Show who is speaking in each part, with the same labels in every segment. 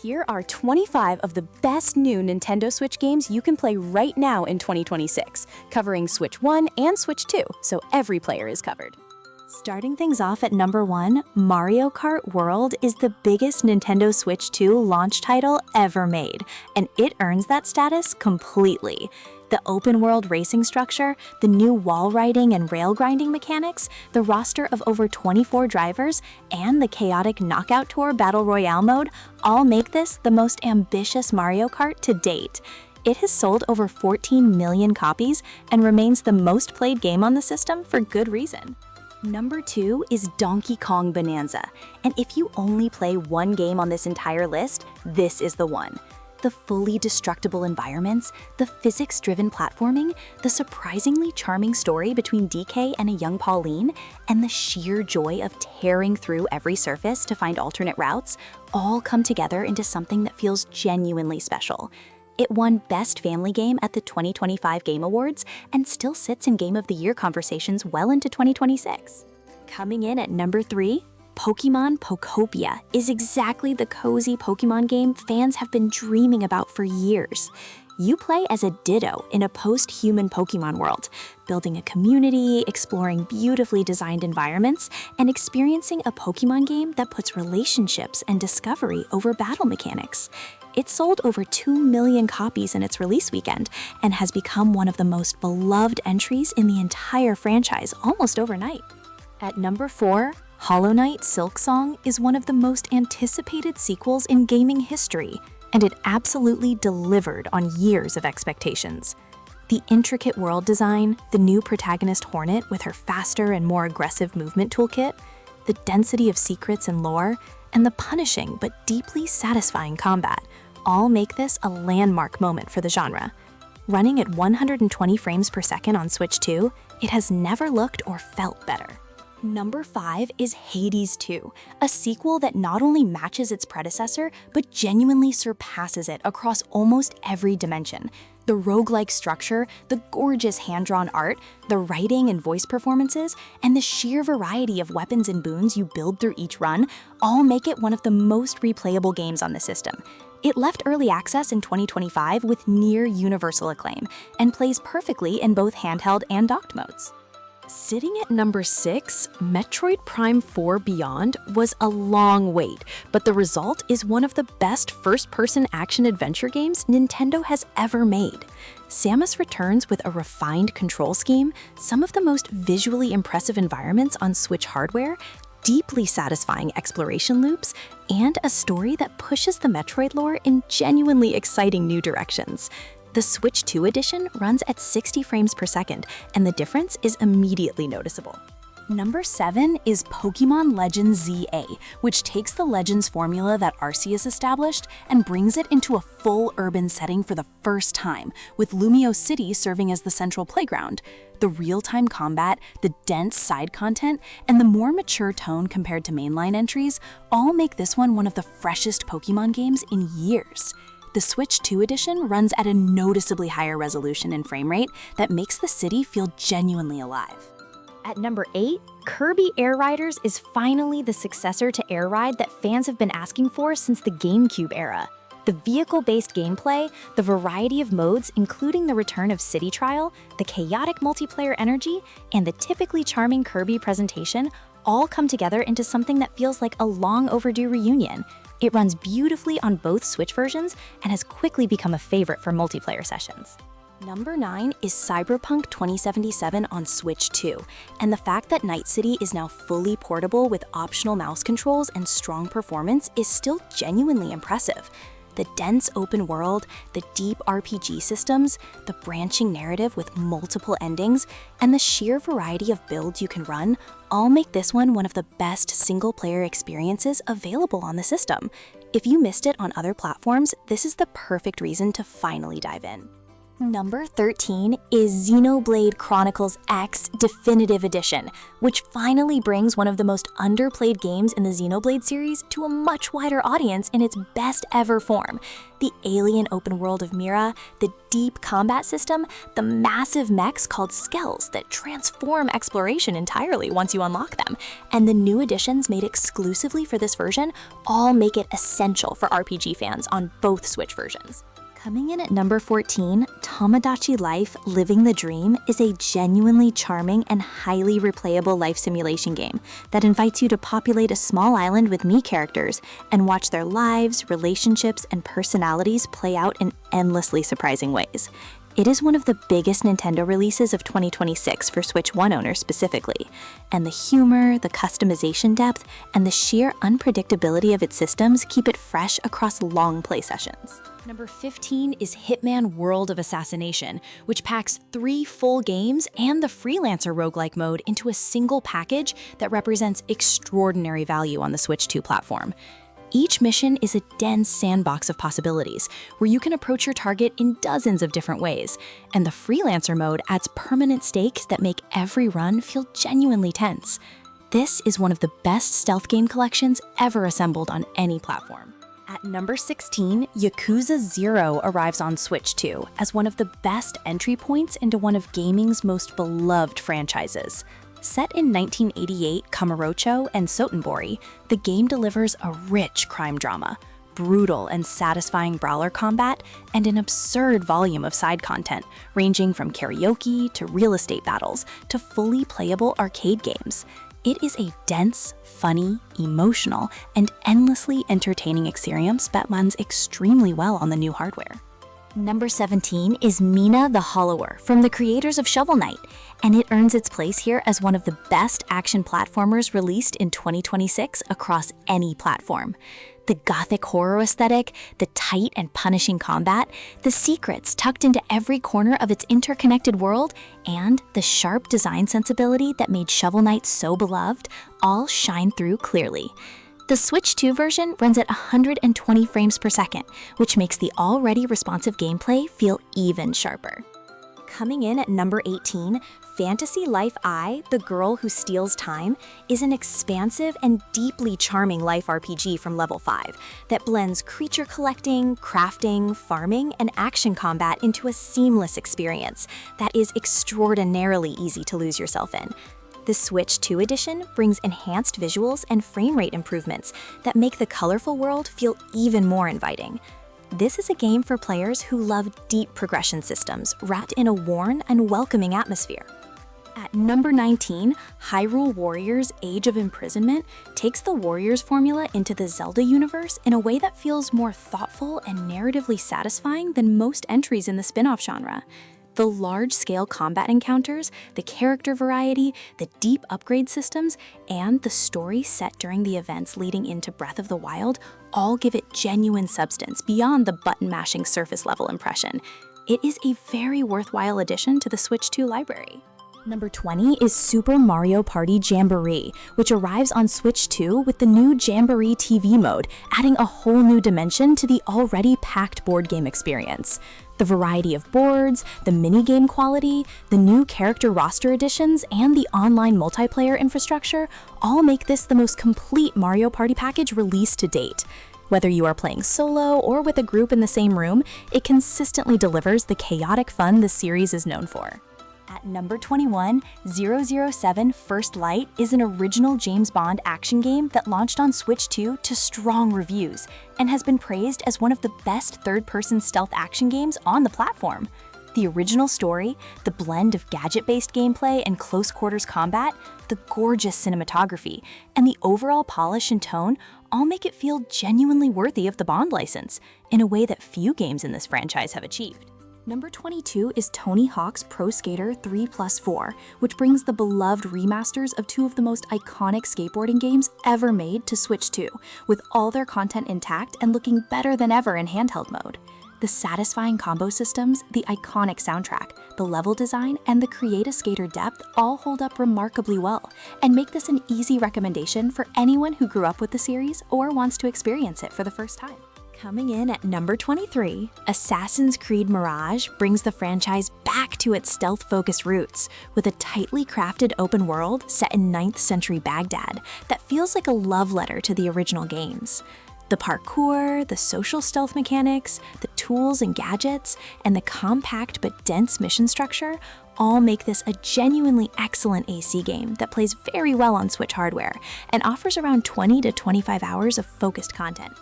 Speaker 1: Here are 25 of the best new Nintendo Switch games you can play right now in 2026, covering Switch 1 and Switch 2, so every player is covered. Starting things off at number 1, Mario Kart World is the biggest Nintendo Switch 2 launch title ever made, and it earns that status completely. The open-world racing structure, the new wall riding and rail grinding mechanics, the roster of over 24 drivers, and the chaotic Knockout Tour Battle Royale mode all make this the most ambitious Mario Kart to date. It has sold over 14 million copies and remains the most played game on the system for good reason. Number 2 is Donkey Kong Bananza, and if you only play one game on this entire list, this is the one. The fully destructible environments, the physics-driven platforming, the surprisingly charming story between DK and a young Pauline, and the sheer joy of tearing through every surface to find alternate routes, all come together into something that feels genuinely special. It won Best Family Game at the 2025 Game Awards and still sits in Game of the Year conversations well into 2026. Coming in at number 3, Pokémon Pokopia is exactly the cozy Pokémon game fans have been dreaming about for years. You play as a Ditto in a post-human Pokémon world, building a community, exploring beautifully designed environments, and experiencing a Pokémon game that puts relationships and discovery over battle mechanics. It sold over 2 million copies in its release weekend and has become one of the most beloved entries in the entire franchise almost overnight. At number 4, Hollow Knight Silksong is one of the most anticipated sequels in gaming history, and it absolutely delivered on years of expectations. The intricate world design, the new protagonist Hornet with her faster and more aggressive movement toolkit, the density of secrets and lore, and the punishing but deeply satisfying combat all make this a landmark moment for the genre. Running at 120 frames per second on Switch 2, it has never looked or felt better. Number 5 is Hades 2, a sequel that not only matches its predecessor, but genuinely surpasses it across almost every dimension. The roguelike structure, the gorgeous hand-drawn art, the writing and voice performances, and the sheer variety of weapons and boons you build through each run all make it one of the most replayable games on the system. It left early access in 2025 with near universal acclaim, and plays perfectly in both handheld and docked modes. Sitting at number 6, Metroid Prime 4 Beyond was a long wait, but the result is one of the best first-person action-adventure games Nintendo has ever made. Samus returns with a refined control scheme, some of the most visually impressive environments on Switch hardware, deeply satisfying exploration loops, and a story that pushes the Metroid lore in genuinely exciting new directions. The Switch 2 edition runs at 60 frames per second, and the difference is immediately noticeable. Number 7 is Pokémon Legends ZA, which takes the Legends formula that Arceus established and brings it into a full urban setting for the first time, with Lumio City serving as the central playground. The real-time combat, the dense side content, and the more mature tone compared to mainline entries all make this one of the freshest Pokémon games in years. The Switch 2 edition runs at a noticeably higher resolution and frame rate that makes the city feel genuinely alive. At number 8, Kirby Air Riders is finally the successor to Air Ride that fans have been asking for since the GameCube era. The vehicle-based gameplay, the variety of modes including the return of City Trial, the chaotic multiplayer energy, and the typically charming Kirby presentation all come together into something that feels like a long overdue reunion. It runs beautifully on both Switch versions and has quickly become a favorite for multiplayer sessions. Number 9 is Cyberpunk 2077 on Switch 2, and the fact that Night City is now fully portable with optional mouse controls and strong performance is still genuinely impressive. The dense open world, the deep RPG systems, the branching narrative with multiple endings, and the sheer variety of builds you can run all make this one of the best single-player experiences available on the system. If you missed it on other platforms, this is the perfect reason to finally dive in. Number 13 is Xenoblade Chronicles X Definitive Edition, which finally brings one of the most underplayed games in the Xenoblade series to a much wider audience in its best ever form. The alien open world of Mira, the deep combat system, the massive mechs called skells that transform exploration entirely once you unlock them, and the new additions made exclusively for this version all make it essential for RPG fans on both Switch versions. Coming in at number 14, Tomodachi Life Living the Dream is a genuinely charming and highly replayable life simulation game that invites you to populate a small island with Mii characters and watch their lives, relationships, and personalities play out in endlessly surprising ways. It is one of the biggest Nintendo releases of 2026 for Switch 1 owners specifically, and the humor, the customization depth, and the sheer unpredictability of its systems keep it fresh across long play sessions. Number 15 is Hitman World of Assassination, which packs 3 full games and the freelancer roguelike mode into a single package that represents extraordinary value on the Switch 2 platform. Each mission is a dense sandbox of possibilities, where you can approach your target in dozens of different ways, and the freelancer mode adds permanent stakes that make every run feel genuinely tense. This is one of the best stealth game collections ever assembled on any platform. At number 16, Yakuza 0 arrives on Switch 2 as one of the best entry points into one of gaming's most beloved franchises. Set in 1988 Kamurocho and Sotenbori, the game delivers a rich crime drama, brutal and satisfying brawler combat, and an absurd volume of side content, ranging from karaoke to real estate battles to fully playable arcade games. It is a dense, funny, emotional, and endlessly entertaining experience that runs extremely well on the new hardware. Number 17 is Mina the Hollower from the creators of Shovel Knight, and it earns its place here as one of the best action platformers released in 2026 across any platform. The gothic horror aesthetic, the tight and punishing combat, the secrets tucked into every corner of its interconnected world, and the sharp design sensibility that made Shovel Knight so beloved all shine through clearly. The Switch 2 version runs at 120 frames per second, which makes the already responsive gameplay feel even sharper. Coming in at number 18, Fantasy Life I, The Girl Who Steals Time, is an expansive and deeply charming life RPG from Level 5 that blends creature collecting, crafting, farming, and action combat into a seamless experience that is extraordinarily easy to lose yourself in. The Switch 2 edition brings enhanced visuals and frame rate improvements that make the colorful world feel even more inviting. This is a game for players who love deep progression systems wrapped in a worn and welcoming atmosphere. At number 19, Hyrule Warriors Age of Imprisonment takes the Warriors formula into the Zelda universe in a way that feels more thoughtful and narratively satisfying than most entries in the spin-off genre. The large-scale combat encounters, the character variety, the deep upgrade systems, and the story set during the events leading into Breath of the Wild all give it genuine substance beyond the button-mashing surface-level impression. It is a very worthwhile addition to the Switch 2 library. Number 20 is Super Mario Party Jamboree, which arrives on Switch 2 with the new Jamboree TV mode, adding a whole new dimension to the already packed board game experience. The variety of boards, the minigame quality, the new character roster additions, and the online multiplayer infrastructure all make this the most complete Mario Party package released to date. Whether you are playing solo or with a group in the same room, it consistently delivers the chaotic fun the series is known for. At number 21, 007 First Light is an original James Bond action game that launched on Switch 2 to strong reviews and has been praised as one of the best third-person stealth action games on the platform. The original story, the blend of gadget-based gameplay and close-quarters combat, the gorgeous cinematography, and the overall polish and tone all make it feel genuinely worthy of the Bond license in a way that few games in this franchise have achieved. Number 22 is Tony Hawk's Pro Skater 3+4, which brings the beloved remasters of two of the most iconic skateboarding games ever made to Switch 2, with all their content intact and looking better than ever in handheld mode. The satisfying combo systems, the iconic soundtrack, the level design, and the create-a-skater depth all hold up remarkably well, and make this an easy recommendation for anyone who grew up with the series or wants to experience it for the first time. Coming in at number 23, Assassin's Creed Mirage brings the franchise back to its stealth-focused roots with a tightly crafted open world set in 9th century Baghdad that feels like a love letter to the original games. The parkour, the social stealth mechanics, the tools and gadgets, and the compact but dense mission structure all make this a genuinely excellent AC game that plays very well on Switch hardware and offers around 20 to 25 hours of focused content.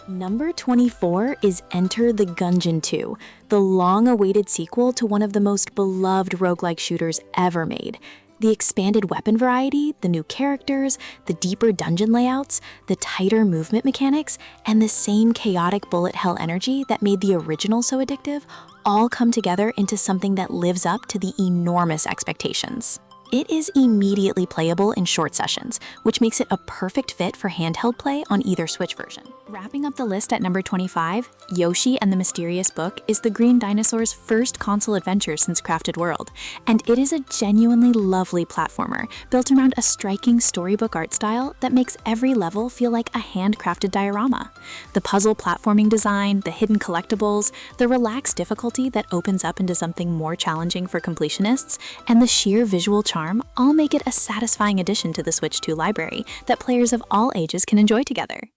Speaker 1: Number 24 is Enter the Gungeon 2, the long-awaited sequel to one of the most beloved roguelike shooters ever made. The expanded weapon variety, the new characters, the deeper dungeon layouts, the tighter movement mechanics, and the same chaotic bullet hell energy that made the original so addictive all come together into something that lives up to the enormous expectations. It is immediately playable in short sessions, which makes it a perfect fit for handheld play on either Switch version. Wrapping up the list at number 25, Yoshi and the Mysterious Book is the green dinosaur's first console adventure since Crafted World, and it is a genuinely lovely platformer built around a striking storybook art style that makes every level feel like a handcrafted diorama. The puzzle platforming design, the hidden collectibles, the relaxed difficulty that opens up into something more challenging for completionists, and the sheer visual charm all make it a satisfying addition to the Switch 2 library that players of all ages can enjoy together.